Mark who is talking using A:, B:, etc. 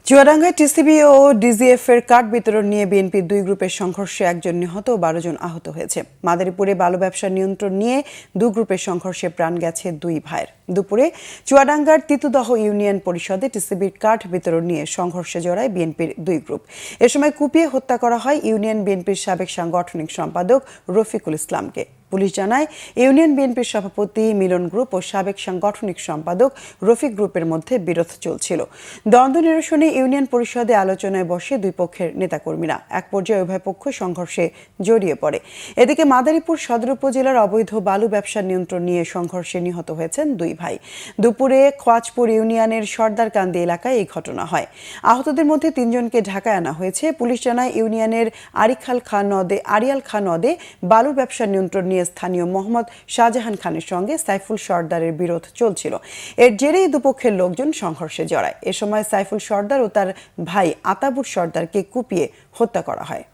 A: চুয়াডাঙ্গায় TCB ও DGF এর card বিতরণ নিয়ে বিএনপির দুই গ্রুপের সংঘর্ষে ১ জন নিহত ও ১২ জন আহত হয়েছে। মাদারীপুরে বালু ব্যবসার নিয়ন্ত্রণ নিয়ে দুই গ্রুপের সংঘর্ষে প্রাণ গেছে দুই ভাইয়ের। দুপুরে চুয়াডাঙ্গার তিতুদহ ইউনিয়ন পরিষদে টিসিবির কার্ড বিতরণ নিয়ে সংঘর্ষে জড়ায় বিএনপির দুই গ্রুপ। এ সময় কুপিয়ে হত্যা করা হয় ইউনিয়ন বিএনপির সাবেক সাংগঠনিক সম্পাদক রফিকুল ইসলামকে। পুলিশ জানায়, ইউনিয়ন বিএনপির সভাপতি মিলন গ্রুপ ও সাবেক সাংগঠনিক সম্পাদক রফিক গ্রুপের মধ্যে বিরোধ চলছিল। দ্বন্দ্ব নিরসনে ইউনিয়ন পরিষদে আলোচনায় বসে দুই পক্ষের নেতাকর্মীরা। এক পর্যায়ে উভয় পক্ষ সংঘর্ষে জড়িয়ে পড়ে। এদিকে মাদারীপুর সদর উপজেলার অবৈধ বালু ব্যবসার নিয়ন্ত্রণ নিয়ে সংঘর্ষে নিহত হয়েছেন দুই ভাই। দুপুরে খোয়াজপুর ইউনিয়নের সর্দারকান্দি এলাকায় এই ঘটনা হয়। আহতদের মধ্যে ৩ জনকে ঢাকায় আনা হয়েছে। পুলিশ জানায়, ইউনিয়নের আরিয়াল খান নদে বালু ব্যবসার নিয়ন্ত্রণ নিয়ে স্থানীয় মোহাম্মদ শাহজাহান খানের সঙ্গে সাইফুল সর্দারের বিরোধ চলছিল। এর জেরেই দুপক্ষের লোকজন সংঘর্ষে জড়ায়। এ সময় সাইফুল সর্দার ও তার ভাই আতাবুর সর্দারকে কুপিয়ে হত্যা করা হয়।